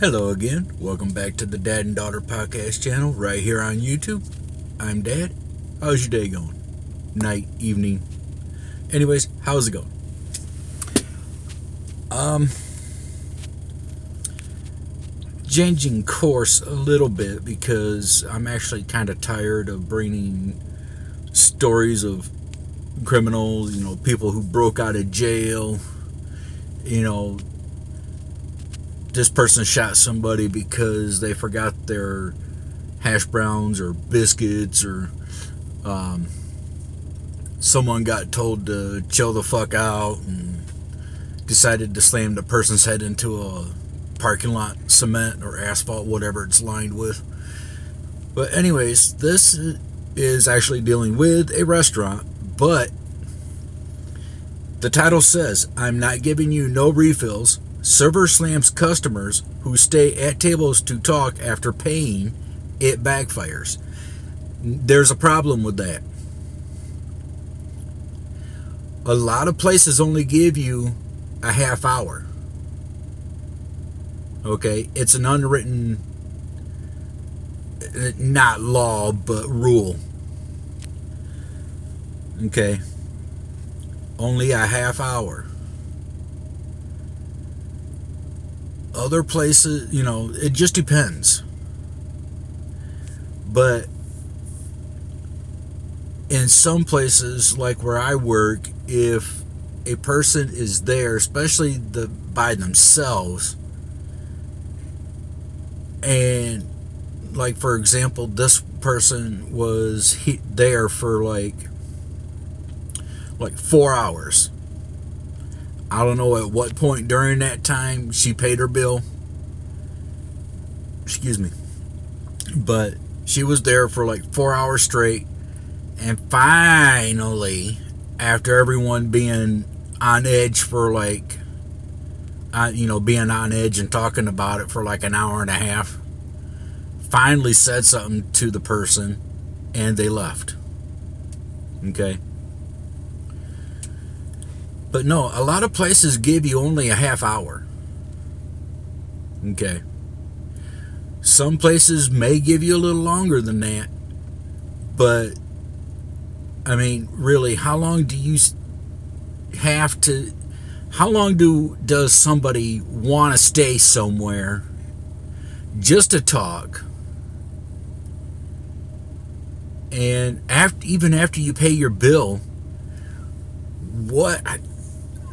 Hello again. Welcome back to the Dad and Daughter Podcast channel right here on YouTube. I'm Dad. How's your day going? Night, evening. Anyways, how's it going? Changing course a little bit because I'm actually kind of tired of bringing stories of criminals, people who broke out of jail, this person shot somebody because they forgot their hash browns or biscuits, or someone got told to chill the fuck out and decided to slam the person's head into a parking lot cement or asphalt, whatever it's lined with. But anyways, this is actually dealing with a restaurant, but the title says, "I'm not giving you no refills. Server slams customers who stay at tables to talk after paying. It backfires." There's a problem with that. A lot of places only give you a half hour. Okay? It's an unwritten, not law, but rule. Okay? Only a half hour. Other places, it just depends. But in some places, like where I work, if a person is there, especially by themselves, and like for example, this person was there for like 4 hours. I don't know at what point during that time she paid her bill. Excuse me. But she was there for like 4 hours straight. And finally, after everyone being on edge for being on edge and talking about it for like an hour and a half, finally said something to the person and they left. Okay? But no, a lot of places give you only a half hour. Okay. Some places may give you a little longer than that. But, I mean, really, how long do you have to... How long does somebody want to stay somewhere just to talk? And even after you pay your bill,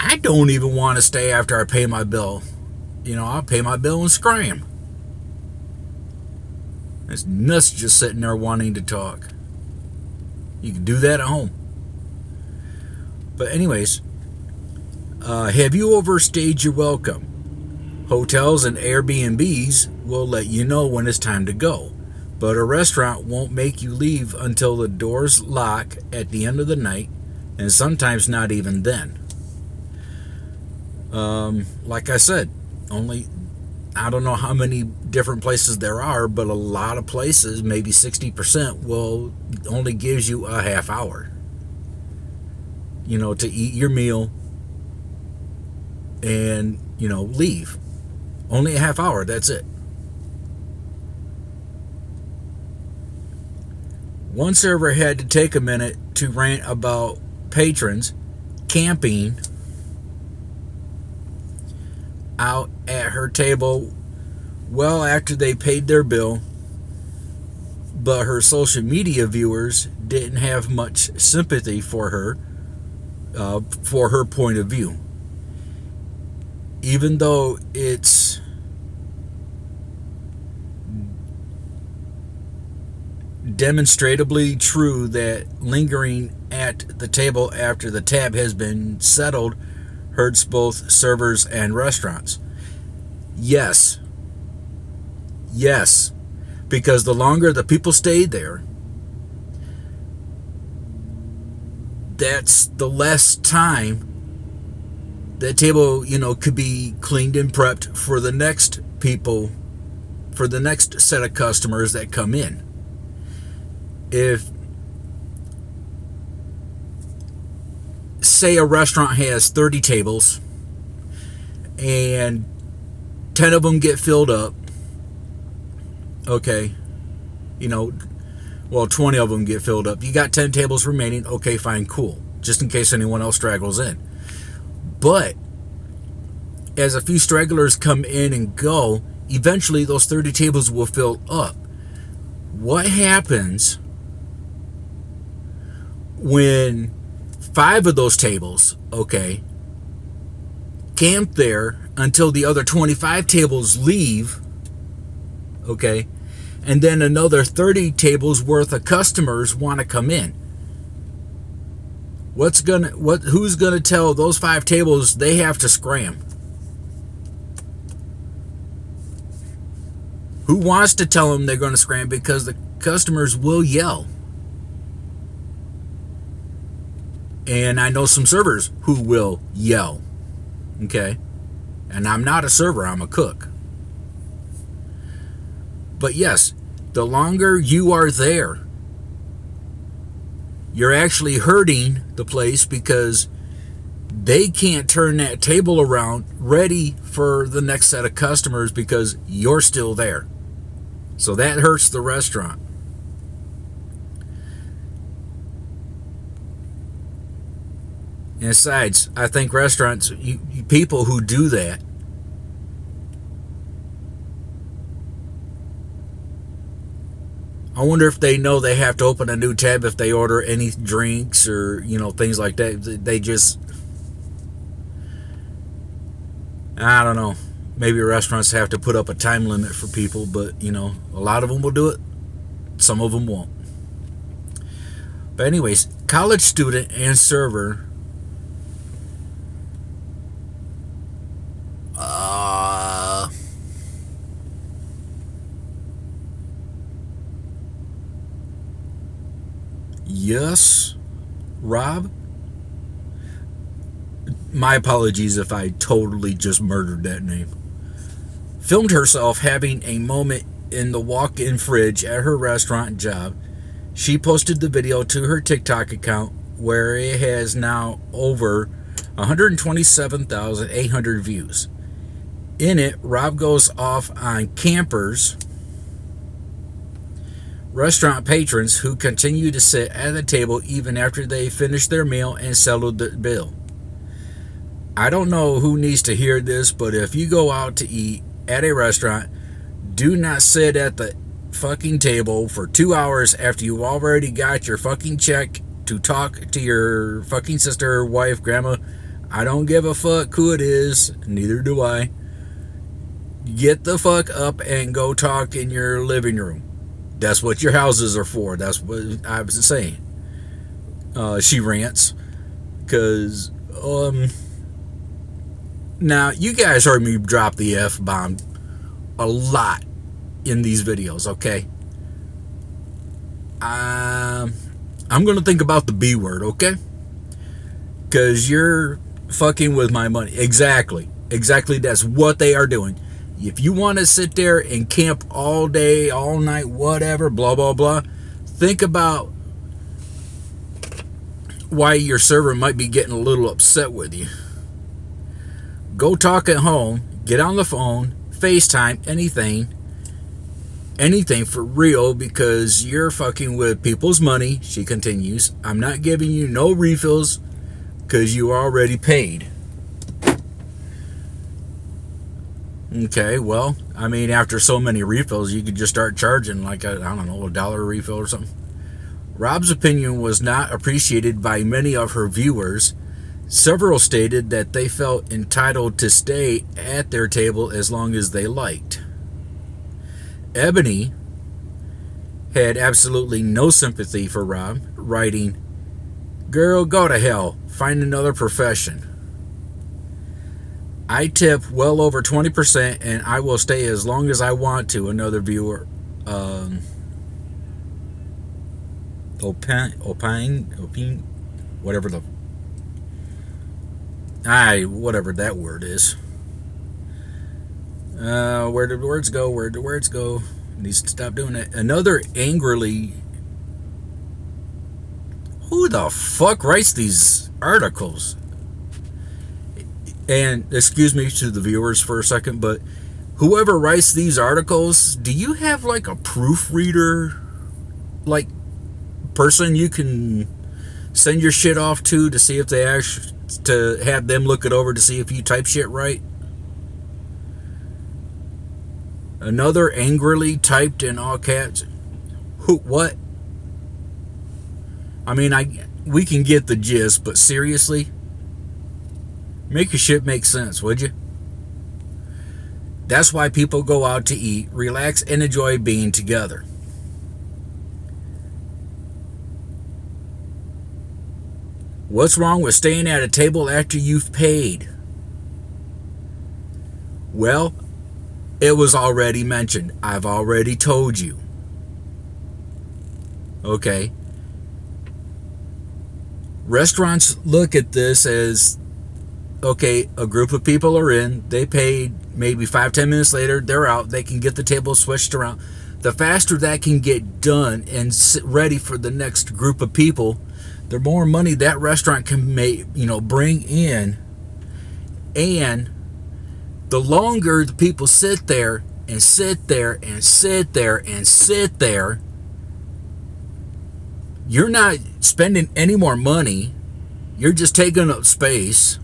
I don't even want to stay after I pay my bill. I'll pay my bill and scram. It's nuts just sitting there wanting to talk. You can do that at home. But anyways, have you overstayed your welcome? Hotels and Airbnbs will let you know when it's time to go, but a restaurant won't make you leave until the doors lock at the end of the night, and sometimes not even then. Like I said, I don't know how many different places there are, but a lot of places, maybe 60%, will only gives you a half hour, to eat your meal and, leave. Only a half hour, that's it. One server had to take a minute to rant about patrons camping out at her table well after they paid their bill, but her social media viewers didn't have much sympathy for her point of view. Even though it's demonstrably true that lingering at the table after the tab has been settled hurts both servers and restaurants. Yes, because the longer the people stay there, that's the less time that table, could be cleaned and prepped for the next people, for the next set of customers that come in. If, say, a restaurant has 30 tables and 10 of them get filled up, Okay, you know, well, 20 of them get filled up. You got 10 tables remaining. Okay, fine, cool. Just in case anyone else straggles in. But as a few stragglers come in and go, eventually those 30 tables will fill up. What happens when 5 of those tables, okay, camp there until the other 25 tables leave, okay, and then another 30 tables worth of customers want to come in? Who's gonna tell those 5 tables they have to scram? Who wants to tell them they're going to scram? Because the customers will yell. And I know some servers who will yell. Okay? And I'm not a server, I'm a cook. But yes, the longer you are there, you're actually hurting the place because they can't turn that table around ready for the next set of customers because you're still there. So that hurts the restaurant. And besides, I think restaurants, people who do that, I wonder if they know they have to open a new tab if they order any drinks or, things like that. They just, I don't know. Maybe restaurants have to put up a time limit for people, but, a lot of them will do it. Some of them won't. But anyways, college student and server. Yes, Rob? My apologies if I totally just murdered that name. Filmed herself having a moment in the walk-in fridge at her restaurant job. She posted the video to her TikTok account where it has now over 127,800 views. In it, Rob goes off on campers, restaurant patrons who continue to sit at the table even after they finish their meal and settle the bill. I don't know who needs to hear this, but if you go out to eat at a restaurant, do not sit at the fucking table for 2 hours after you've already got your fucking check to talk to your fucking sister, wife, grandma. I don't give a fuck who it is, neither do I. Get the fuck up and go talk in your living room. That's what your houses are for. That's what I was saying. She rants. Because, now, you guys heard me drop the F-bomb a lot in these videos, okay? I'm going to think about the B word, okay? Because you're fucking with my money. Exactly. That's what they are doing. If you want to sit there and camp all day, all night, whatever, blah, blah, blah, think about why your server might be getting a little upset with you. Go talk at home, get on the phone, FaceTime, anything for real, because you're fucking with people's money. She continues, I'm not giving you no refills because you already paid. Okay, well, I mean, after so many refills, you could just start charging like $1 a refill or something. Rob's opinion was not appreciated by many of her viewers. Several stated that they felt entitled to stay at their table as long as they liked. Ebony had absolutely no sympathy for Rob, writing, "Girl, go to hell. Find another profession. I tip well over 20% and I will stay as long as I want to," another viewer opine, whatever that word is. Where did words go? Needs to stop doing it. Another angrily, who the fuck writes these articles? And excuse me to the viewers for a second, but whoever writes these articles, do you have like a proofreader, like person you can send your shit off to see if they actually, to have them look it over to see if you type shit right? Another angrily typed in all caps. Who? What? I mean, we can get the gist, but seriously, make your shit make sense, would you? That's why people go out to eat, relax, and enjoy being together. What's wrong with staying at a table after you've paid? Well, it was already mentioned. I've already told you. Okay. Restaurants look at this as, okay, a group of people are in, they paid, maybe 5-10 minutes later, they're out, they can get the table switched around. The faster that can get done and ready for the next group of people, the more money that restaurant can make, bring in. And the longer the people sit there and sit there and sit there and sit there, you're not spending any more money. You're just taking up space.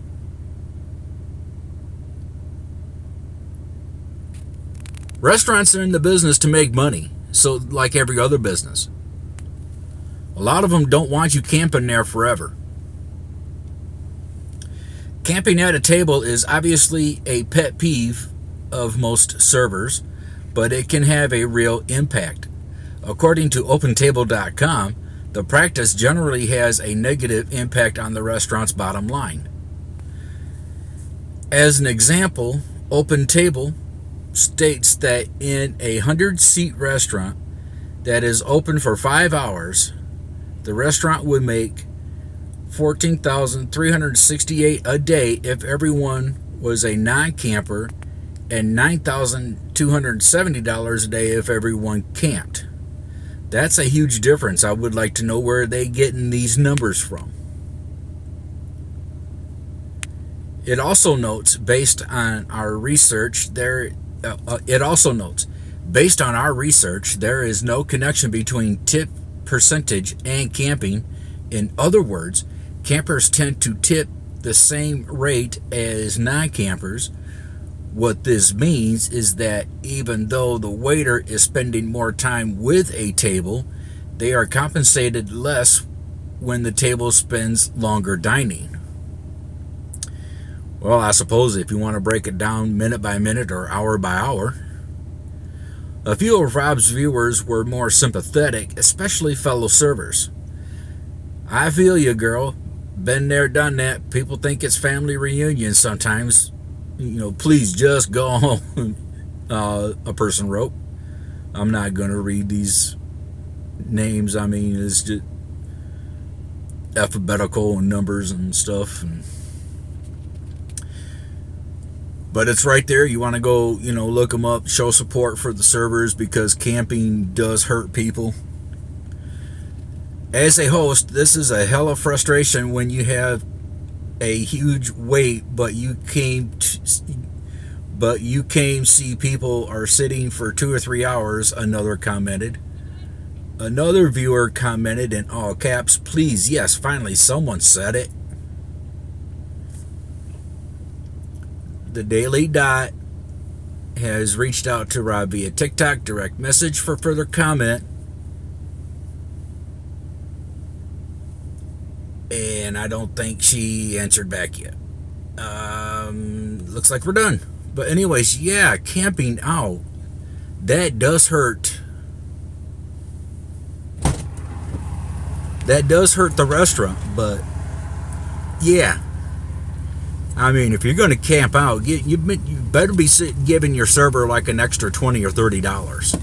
Restaurants are in the business to make money, so like every other business. A lot of them don't want you camping there forever. Camping at a table is obviously a pet peeve of most servers, but it can have a real impact. According to OpenTable.com, the practice generally has a negative impact on the restaurant's bottom line. As an example, OpenTable states that in a 100-seat restaurant that is open for 5 hours, the restaurant would make $14,368 a day if everyone was a non-camper, and $9,270 a day if everyone camped. That's a huge difference. I would like to know where they're getting these numbers from. It also notes, based on our research, there is no connection between tip percentage and camping. In other words, campers tend to tip the same rate as non-campers. What this means is that even though the waiter is spending more time with a table, they are compensated less when the table spends longer dining. Well, I suppose if you want to break it down minute by minute or hour by hour. A few of Rob's viewers were more sympathetic, especially fellow servers. I feel you, girl. Been there, done that. People think it's family reunion sometimes. Please just go home, a person wrote. I'm not going to read these names. I mean, it's just alphabetical and numbers and stuff. But it's right there. You want to go, look them up, show support for the servers, because camping does hurt people. As a host, this is a hell of frustration when you have a huge wait, but you came see people are sitting for 2 or 3 hours, another commented. Another viewer commented in all caps, "Please, yes, finally someone said it." The Daily Dot has reached out to Rob via TikTok direct message for further comment. And I don't think she answered back yet. Looks like we're done. But anyways, yeah, camping out, that does hurt. That does hurt the restaurant, but yeah. I mean, if you're going to camp out, you better be giving your server like an extra $20 or $30.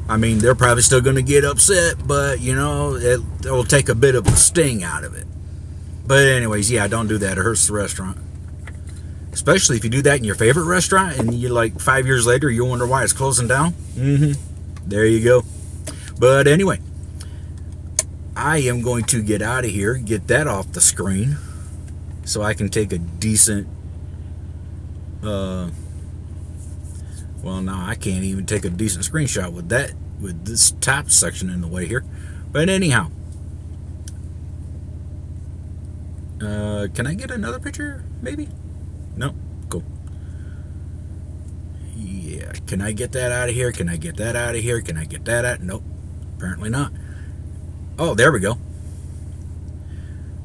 I mean, they're probably still going to get upset, but, it'll take a bit of the sting out of it. But anyways, yeah, don't do that. It hurts the restaurant. Especially if you do that in your favorite restaurant and you 5 years later, you wonder why it's closing down. There you go. But anyway, I am going to get out of here, get that off the screen, so I can take a decent Well, now I can't even take a decent screenshot with that, with this top section in the way here. But anyhow, can I get another picture? Maybe? No? Cool. Yeah, can I get that out of here? Can I get that out of here? Can I get that out? Nope, apparently not. Oh, there we go.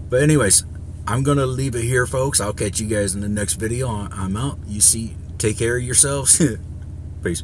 But anyways, I'm going to leave it here, folks. I'll catch you guys in the next video. I'm out. You see, take care of yourselves. Peace.